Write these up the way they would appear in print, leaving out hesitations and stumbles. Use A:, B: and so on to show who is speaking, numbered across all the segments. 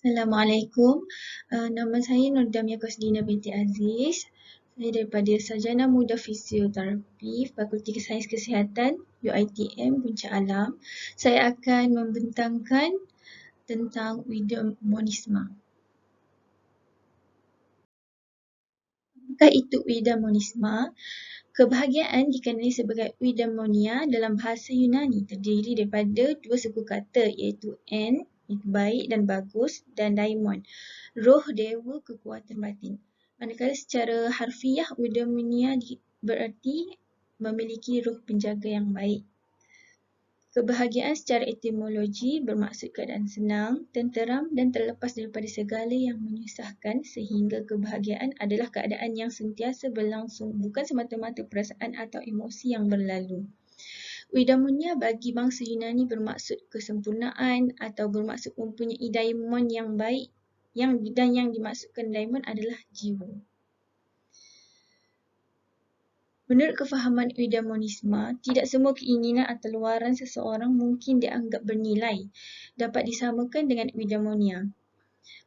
A: Assalamualaikum. Nama saya Nurdamia Kusdina binti Aziz. Saya daripada Sarjana Muda Fisioterapi, Fakulti Sains Kesihatan, UiTM, Puncak Alam. Saya akan membentangkan tentang eudaimonisme. Apakah itu eudaimonisme? Kebahagiaan dikenali sebagai eudaimonia dalam bahasa Yunani terdiri daripada dua suku kata iaitu iaitu baik dan bagus, dan daimon, roh dewa kekuatan batin. Manakala secara harfiah eudaimonia berarti memiliki roh penjaga yang baik. Kebahagiaan secara etimologi bermaksud keadaan senang, tenteram dan terlepas daripada segala yang menyusahkan, sehingga kebahagiaan adalah keadaan yang sentiasa berlangsung, bukan semata-mata perasaan atau emosi yang berlalu. Eudaimonia bagi bangsa Yunani bermaksud kesempurnaan atau bermaksud mempunyai daimon yang baik, dan yang dimaksudkan daimon adalah jiwa. Menurut kefahaman eudaimonisme, tidak semua keinginan atau luaran seseorang mungkin dianggap bernilai, dapat disamakan dengan eudaimonia.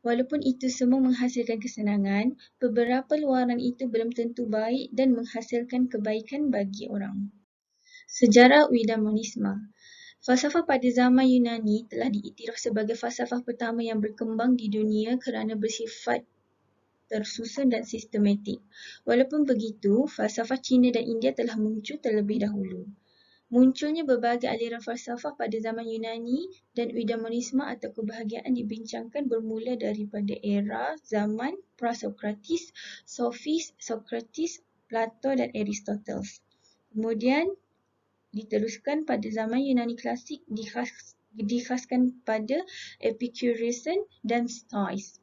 A: Walaupun itu semua menghasilkan kesenangan, beberapa luaran itu belum tentu baik dan menghasilkan kebaikan bagi orang. Sejarah eudaimonisme. Falsafah pada zaman Yunani telah diiktiraf sebagai falsafah pertama yang berkembang di dunia kerana bersifat tersusun dan sistematik. Walaupun begitu, falsafah Cina dan India telah muncul terlebih dahulu. Munculnya berbagai aliran falsafah pada zaman Yunani dan eudaimonisme atau kebahagiaan dibincangkan bermula daripada era zaman Prasokratis, Sofis, Sokrates, Plato dan Aristoteles. Kemudian diteruskan pada zaman Yunani klasik dikhaskan pada Epicurean dan Stoics.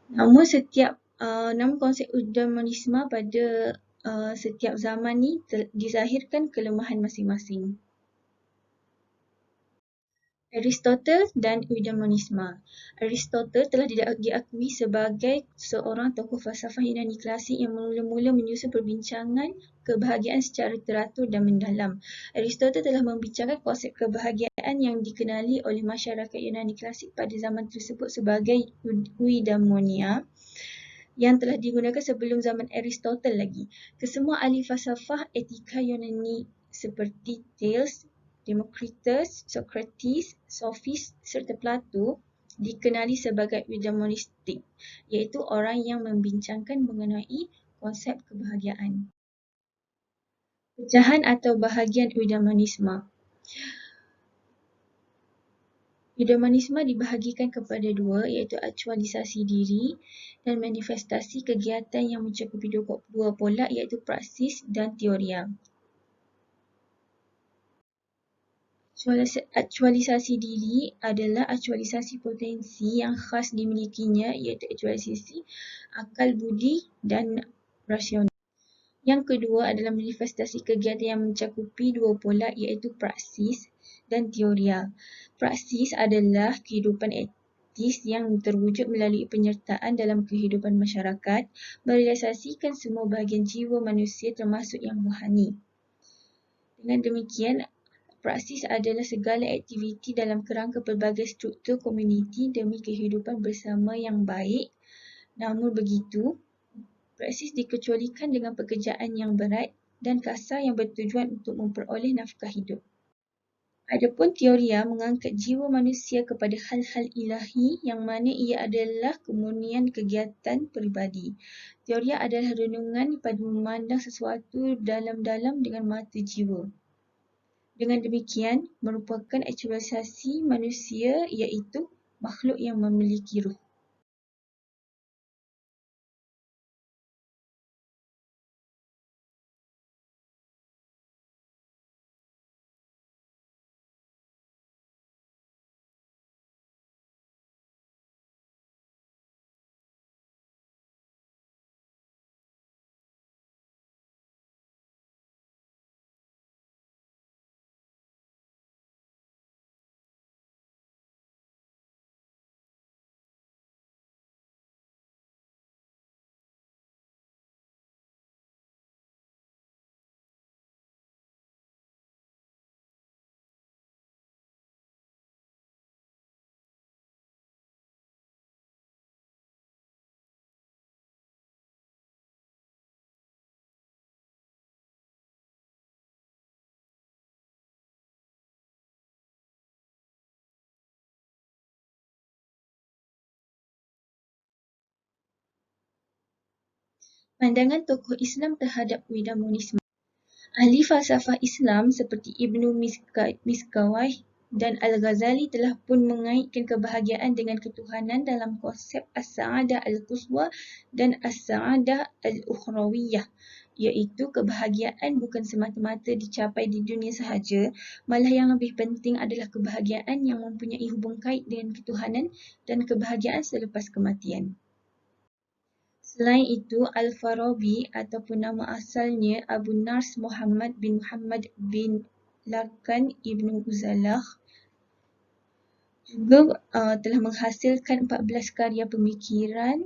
A: Namun konsep eudaimonisme pada setiap zaman ni dizahirkan kelemahan masing-masing. Aristotle dan eudaimonisme. Aristotle telah diakui sebagai seorang tokoh falsafah Yunani klasik yang mula-mula menyusun perbincangan kebahagiaan secara teratur dan mendalam. Aristotle telah membincangkan konsep kebahagiaan yang dikenali oleh masyarakat Yunani klasik pada zaman tersebut sebagai eudaimonia, yang telah digunakan sebelum zaman Aristotle lagi. Kesemua ahli falsafah etika Yunani seperti Thales, Democritus, Socrates, Sophis serta Plato dikenali sebagai eudaimonistik, iaitu orang yang membincangkan mengenai konsep kebahagiaan. Pecahan atau bahagian eudaimonisme. Eudaimonisme dibahagikan kepada dua, iaitu aktualisasi diri dan manifestasi kegiatan yang mencakupi dua pola, iaitu praksis dan teoria. Aktualisasi diri adalah aktualisasi potensi yang khas dimilikinya, iaitu aktualisasi akal budi dan rasional. Yang kedua adalah manifestasi kegiatan yang mencakupi dua pola, iaitu praksis dan teoria. Praksis adalah kehidupan etis yang terwujud melalui penyertaan dalam kehidupan masyarakat, merealisasikan semua bahagian jiwa manusia termasuk yang rohani. Dengan demikian, praksis adalah segala aktiviti dalam kerangka pelbagai struktur komuniti demi kehidupan bersama yang baik. Namun begitu, praksis dikecualikan dengan pekerjaan yang berat dan kasar yang bertujuan untuk memperoleh nafkah hidup. Adapun teoria mengangkat jiwa manusia kepada hal-hal ilahi yang mana ia adalah kemurnian kegiatan peribadi. Teoria adalah renungan pada memandang sesuatu dalam-dalam dengan mata jiwa. Dengan demikian, merupakan aktualisasi manusia, iaitu makhluk yang memiliki ruh. Pandangan tokoh Islam terhadap eudaimonisme. Ahli falsafah Islam seperti Ibnu Miskawayh dan Al-Ghazali telah pun mengaitkan kebahagiaan dengan ketuhanan dalam konsep As-Sa'adah Al-Quswa dan As-Sa'adah Al-Ukhrawiyah, iaitu kebahagiaan bukan semata-mata dicapai di dunia sahaja, malah yang lebih penting adalah kebahagiaan yang mempunyai hubung kait dengan ketuhanan dan kebahagiaan selepas kematian. Selain itu, Al-Farabi ataupun nama asalnya Abu Nars Muhammad bin Muhammad bin Larkan Ibn Uzalah juga telah menghasilkan 14 karya pemikiran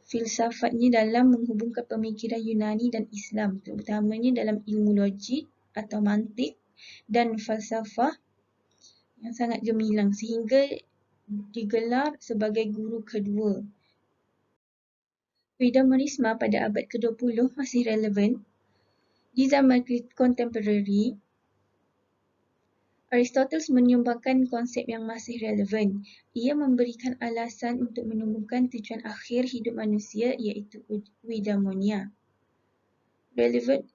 A: filsafatnya dalam menghubungkan pemikiran Yunani dan Islam, terutamanya dalam ilmu logik atau mantik dan falsafah yang sangat gemilang sehingga digelar sebagai guru kedua. Eudaimonisme pada abad ke-20 masih relevan. Di zaman kontemporari, Aristoteles menyumbangkan konsep yang masih relevan. Ia memberikan alasan untuk menemukan tujuan akhir hidup manusia iaitu eudaimonia.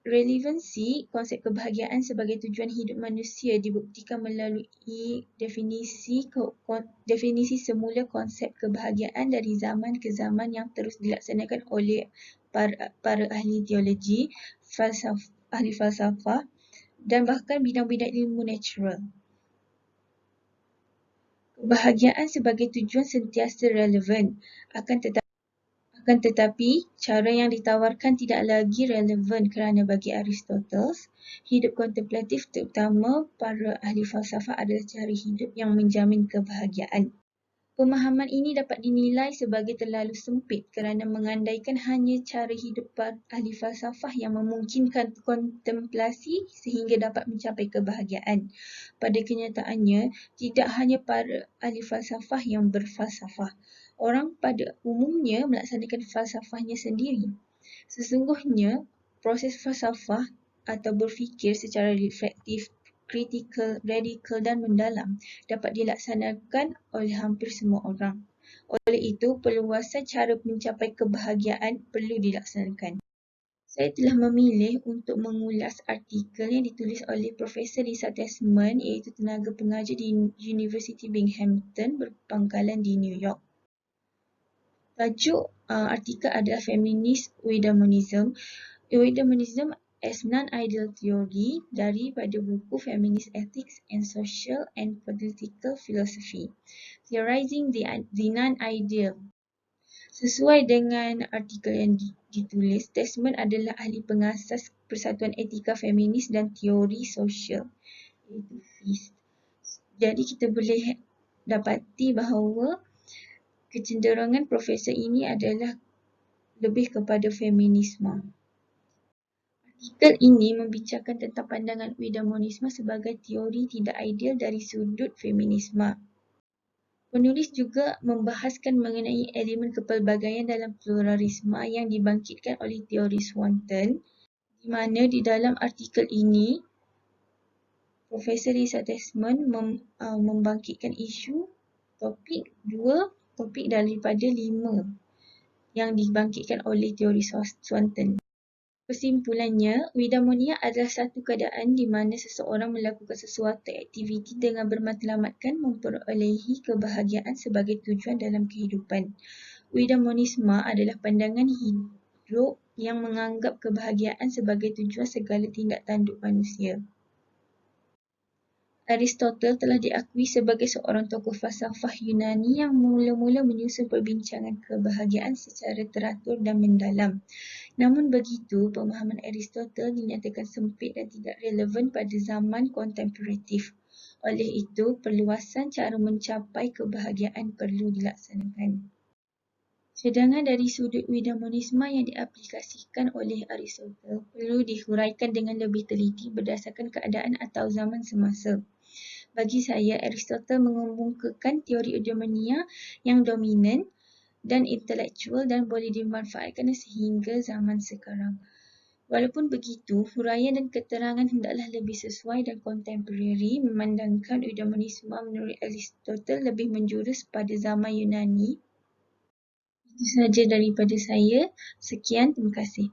A: Relevansi konsep kebahagiaan sebagai tujuan hidup manusia dibuktikan melalui definisi semula konsep kebahagiaan dari zaman ke zaman yang terus dilaksanakan oleh para ahli teologi, ahli falsafah dan bahkan bidang-bidang ilmu natural. Kebahagiaan sebagai tujuan sentiasa relevan, akan tetapi cara yang ditawarkan tidak lagi relevan kerana bagi Aristoteles, hidup kontemplatif terutama para ahli falsafah adalah cara hidup yang menjamin kebahagiaan. Pemahaman ini dapat dinilai sebagai terlalu sempit kerana mengandaikan hanya cara hidup ahli falsafah yang memungkinkan kontemplasi sehingga dapat mencapai kebahagiaan. Pada kenyataannya, tidak hanya para ahli falsafah yang berfalsafah. Orang pada umumnya melaksanakan falsafahnya sendiri. Sesungguhnya, proses falsafah atau berfikir secara reflektif, kritikal, radikal dan mendalam dapat dilaksanakan oleh hampir semua orang. Oleh itu, perluasan cara mencapai kebahagiaan perlu dilaksanakan. Saya telah memilih untuk mengulas artikel yang ditulis oleh Profesor Lisa Desmond iaitu tenaga pengajar di University Binghamton berpangkalan di New York. Tajuk artikel adalah Feminist Eudaimonism. Eudaimonism as Non-Ideal Theory daripada buku Feminist Ethics and Social and Political Philosophy, Theorizing the Non-Ideal. Sesuai dengan artikel yang ditulis, Desmond adalah ahli pengasas Persatuan Etika Feminis dan Teori Sosial, iaitu FEIST. Jadi kita boleh dapati bahawa kecenderungan profesor ini adalah lebih kepada feminisme. Artikel ini membicarakan tentang pandangan eudaimonisme sebagai teori tidak ideal dari sudut feminisme. Penulis juga membahaskan mengenai elemen kepelbagaian dalam pluralisme yang dibangkitkan oleh teori Swanton, di mana di dalam artikel ini Profesor Lisa Desmond membangkitkan isu dua topik daripada 5 yang dibangkitkan oleh teori Swanton. Kesimpulannya, eudaimonia adalah satu keadaan di mana seseorang melakukan sesuatu aktiviti dengan bermatlamatkan memperolehi kebahagiaan sebagai tujuan dalam kehidupan. Eudaimonisme adalah pandangan hidup yang menganggap kebahagiaan sebagai tujuan segala tindak tanduk manusia. Aristoteles telah diakui sebagai seorang tokoh falsafah Yunani yang mula-mula menyusun perbincangan kebahagiaan secara teratur dan mendalam. Namun begitu, pemahaman Aristoteles dinyatakan sempit dan tidak relevan pada zaman kontemporatif. Oleh itu, perluasan cara mencapai kebahagiaan perlu dilaksanakan. Sedangkan dari sudut eudaimonisme yang diaplikasikan oleh Aristoteles perlu dihuraikan dengan lebih teliti berdasarkan keadaan atau zaman semasa. Bagi saya, Aristoteles mengemukakan teori eudaimonia yang dominan dan intelektual dan boleh dimanfaatkan sehingga zaman sekarang. Walaupun begitu, huraian dan keterangan hendaklah lebih sesuai dan kontemporari memandangkan eudaimonisme menurut Aristoteles lebih menjurus pada zaman Yunani. Itu sahaja daripada saya. Sekian, terima kasih.